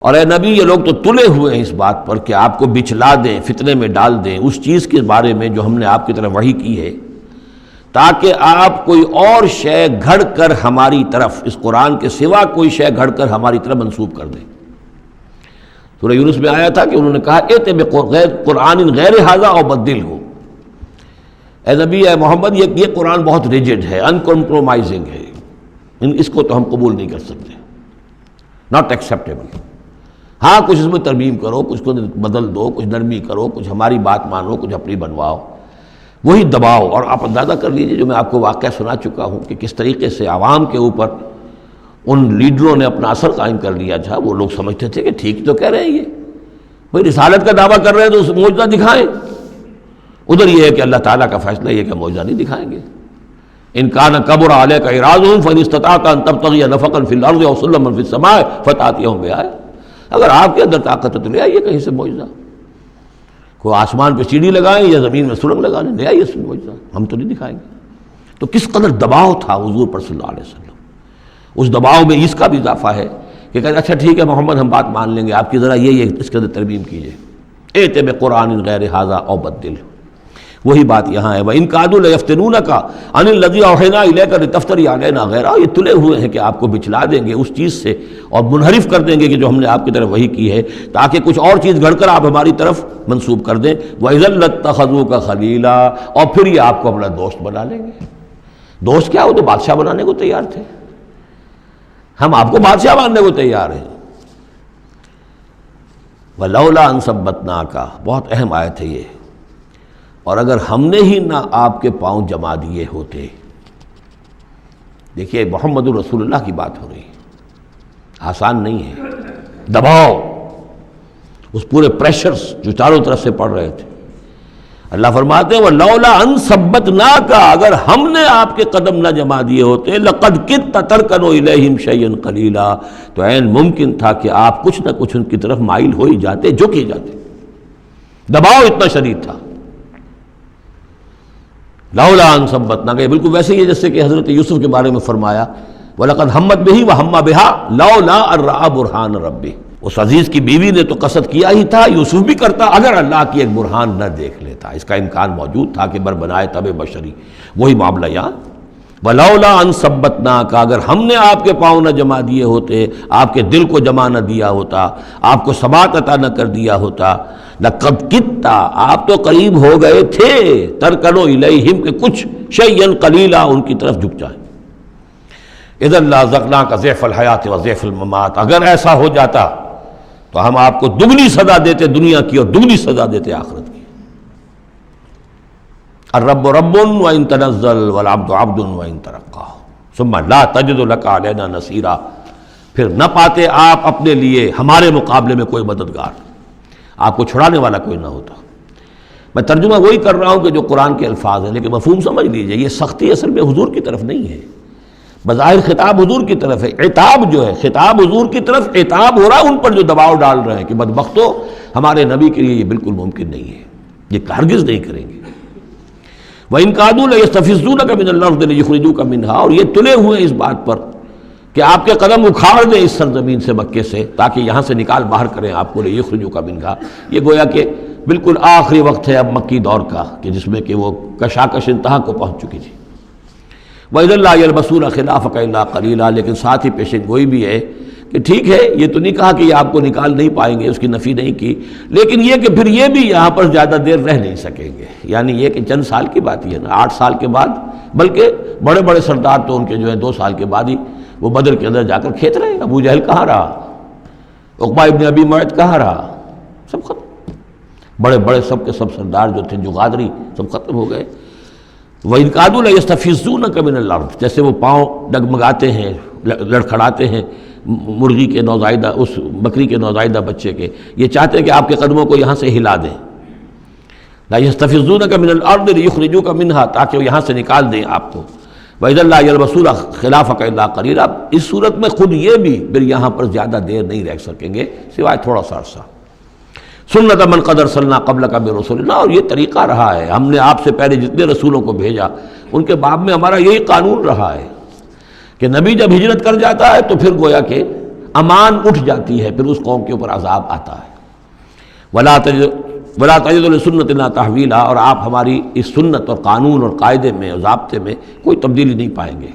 اور اے نبی یہ لوگ تو تلے ہوئے ہیں اس بات پر کہ آپ کو بچلا دیں، فتنے میں ڈال دیں اس چیز کے بارے میں جو ہم نے آپ کی طرف وحی کی ہے، تاکہ آپ کوئی اور شے گھڑ کر ہماری طرف، اس قرآن کے سوا کوئی شے گھڑ کر ہماری طرف منسوب کر دیں۔ سورہ یونس میں آیا تھا کہ انہوں نے کہا ایتے بقرآن غیر ھذا او بدلہ، اے نبی اے محمد یہ قرآن بہت ریجڈ ہے، ان کمپرومائزنگ ہے، اس کو تو ہم قبول نہیں کر سکتے، ناٹ ایکسیپٹیبل۔ ہاں کچھ اس میں ترمیم کرو، کچھ کو بدل دو، کچھ نرمی کرو، کچھ ہماری بات مانو، کچھ اپنی بنواؤ، وہی دباؤ۔ اور آپ اندازہ کر لیجئے جو میں آپ کو واقعہ سنا چکا ہوں کہ کس طریقے سے عوام کے اوپر ان لیڈروں نے اپنا اثر قائم کر لیا تھا۔ وہ لوگ سمجھتے تھے کہ ٹھیک تو کہہ رہے ہیں، یہ بھائی رسالت کا دعویٰ کر رہے ہیں تو اس معجزہ دکھائیں۔ ادھر یہ ہے کہ اللہ تعالیٰ کا فیصلہ یہ کہ معجزہ نہیں دکھائیں گے۔ ان کان کبر علیک اعراضهم فان استطعت ان تبتغي نفقا في الارض او سلما في السماء فتاتيهم بآية، اگر آپ کے اندر طاقت ہے تو لے آئیے کہیں سے معجزہ، کوئی آسمان پہ سیڑھی لگائیں یا زمین میں سرنگ لگا لیں، لے آئیے اس معجزہ، ہم تو نہیں دکھائیں گے۔ تو کس قدر دباؤ تھا حضور پر صلی اللہ علیہ وسلم۔ اس دباؤ میں اس کا بھی اضافہ ہے کہ کہتے اچھا ٹھیک ہے محمد ہم بات مان لیں گے، آپ کی ذرا یہ اس کے اندر ترمیم کیجیے، ایتے بقرآن غیر ھذا او بدلہ۔ وہی بات یہاں ہے، وَإِن كَادُوا لَيَفْتِنُونَكَ عَنِ الَّذِي أَوْحَيْنَا إِلَيْكَ لِتَفْتَرِيَ عَلَيْنَا غَيْرَهُ، یہ تلے ہوئے ہیں کہ آپ کو بچلا دیں گے اس چیز سے اور منحرف کر دیں گے کہ جو ہم نے آپ کی طرف وحی کی ہے، تاکہ کچھ اور چیز گھڑ کر آپ ہماری طرف منسوب کر دیں۔ وَإِذًا لَاتَّخَذُوكَ خَلِيلًا، اور پھر یہ آپ کو اپنا دوست بنا لیں گے۔ دوست کیا، وہ تو بادشاہ بنانے کو تیار تھے، ہم آپ کو بادشاہ بنانے کو تیار ہیں۔ وَلَوْلَا أَن ثَبَّتْنَاكَ، بہت اہم آیت ہے یہ، اور اگر ہم نے ہی نہ آپ کے پاؤں جما دیے ہوتے۔ دیکھیے محمد الرسول اللہ کی بات ہو رہی ہے، آسان نہیں ہے، دباؤ، اس پورے پریشرز جو چاروں طرف سے پڑ رہے تھے۔ اللہ فرماتے ہیں وَلَوْلَا أَن ثَبَّتْنَاكَ، اگر ہم نے آپ کے قدم نہ جما دیے ہوتے، لَقَدْ كِدتَّ تَرْكَنُ إِلَيْهِمْ شَيْئًا قَلِيلًا، تو عین ممکن تھا کہ آپ کچھ نہ کچھ ان کی طرف مائل ہو ہی جاتے، جھک ہی جاتے۔ دباؤ اتنا شدید تھا۔ لولا ان ثبتناک، بالکل ویسے ہی جیسے کہ حضرت یوسف کے بارے میں فرمایا وَلَقَدْ هَمَّتْ بِهِ وَهَمَّ بِهَا لَوْلَا أَن رَأَىٰ بُرْهَانَ رَبِّهِ، اس عزیز کی بیوی نے تو قصد کیا ہی تھا، یوسف بھی کرتا، اگر اللہ کی ایک برہان نہ دیکھ لیتا، اس کا امکان موجود تھا کہ بربنائے تب بشری، وہی معاملہ یہاں۔ وَلَوْلَا أَن ثَبَّتْنَاكَ، اگر ہم نے آپ کے پاؤں نہ جما دیے ہوتے، آپ کے دل کو جما نہ دیا ہوتا، آپ کو ثبات عطا نہ کر دیا ہوتا، لَقَدْ كِدتَّ، آپ تو قریب ہو گئے تھے، تَرْكَنُ إِلَيْهِمْ کہ کچھ شَيْئًا قَلِيلًا ان کی طرف جھک جائیں۔ اِذًا لَأَذَقْنَاكَ ضِعْفَ الْحَيَاةِ وَضِعْفَ الْمَمَاتِ، اگر ایسا ہو جاتا تو ہم آپ کو دگنی سزا دیتے دنیا کی اور دگنی سزا دیتے آخرت کی۔ الرب رب وإن تنزل والعبد عبد وإن ترقى ثم لا تجد لك علينا نصيرا، پھر نہ پاتے آپ اپنے لیے ہمارے مقابلے میں کوئی مددگار، آپ کو چھڑانے والا کوئی نہ ہوتا۔ میں ترجمہ وہی کر رہا ہوں کہ جو قرآن کے الفاظ ہیں، لیکن مفہوم سمجھ لیجئے، یہ سختی اصل میں حضور کی طرف نہیں ہے، بظاہر خطاب حضور کی طرف ہے، عتاب جو ہے خطاب حضور کی طرف، عتاب ہو رہا ان پر جو دباؤ ڈال رہے ہیں کہ بدبختو، ہمارے نبی کے لیے یہ بالکل ممکن نہیں ہے، یہ ہرگز نہیں کریں گے۔ وَإِن كَادُوا لَيَسْتَفِزُّونَكَ مِنَ الْأَرْضِ لِيُخْرِجُوكَ مِنْهَا، اور یہ تلے ہوئے اس بات پر کہ آپ کے قدم اکھاڑ دیں اس سرزمین سے، مکے سے، تاکہ یہاں سے نکال باہر کریں آپ کو، لِيُخْرِجُوكَ مِنْهَا، یہ گویا کہ بالکل آخری وقت ہے اب مکی دور کا کہ جس میں کہ وہ کشاکش انتہا کو پہنچ چکی تھی۔ وَإِذًا لَا يَلْبَسُونَ خِلَافَكَ إِلَّا قَلِيلًا، لیکن ساتھ ہی پیشن گوئی بھی ہے کہ ٹھیک ہے یہ تو نہیں کہا کہ یہ آپ کو نکال نہیں پائیں گے، اس کی نفی نہیں کی، لیکن یہ کہ پھر یہ بھی یہاں پر زیادہ دیر رہ نہیں سکیں گے، یعنی یہ کہ چند سال کی بات ہی ہے نا، 8 سال کے بعد، بلکہ بڑے بڑے سردار تو ان کے جو ہے 2 سال کے بعد ہی وہ بدر کے اندر جا کر کھیت رہے، ابو جہل کہاں رہا، عقبہ ابن ابی معیط کہاں رہا، سب ختم، بڑے بڑے سب کے سب سردار جو تھے جو غادری سب ختم ہو گئے۔ وَإِن كَادُوا لَيَسْتَفِزُّونَكَ مِنَ الْأَرْضِ، جیسے وہ پاؤں ڈگمگاتے ہیں، لڑکھڑاتے ہیں مرغی کے نوزائیدہ، اس بکری کے نوزائیدہ بچے کے، یہ چاہتے ہیں کہ آپ کے قدموں کو یہاں سے ہلا دیں۔ لا يستفزونك من الارض ليخرجوك منها، تاکہ وہ یہاں سے نکال دیں آپ کو۔ وَإِذًا لَا يَلْبَسُونَ خِلَافَكَ إِلَّا قَلِيلًا، اس صورت میں خود یہ بھی پھر یہاں پر زیادہ دیر نہیں رہ سکیں گے سوائے تھوڑا سا عرصہ۔ سنت من قد ارسلنا قبلک من رسلنا، اور یہ طریقہ رہا ہے، ہم نے آپ سے پہلے جتنے رسولوں کو بھیجا ان کے باب میں ہمارا یہی قانون رہا ہے کہ نبی جب ہجرت کر جاتا ہے تو پھر گویا کہ امان اٹھ جاتی ہے، پھر اس قوم کے اوپر عذاب آتا ہے۔ ولا تجد لسنتنا تحویلا، اور آپ ہماری اس سنت اور قانون اور قاعدے میں اور ضابطے میں کوئی تبدیلی نہیں پائیں گے۔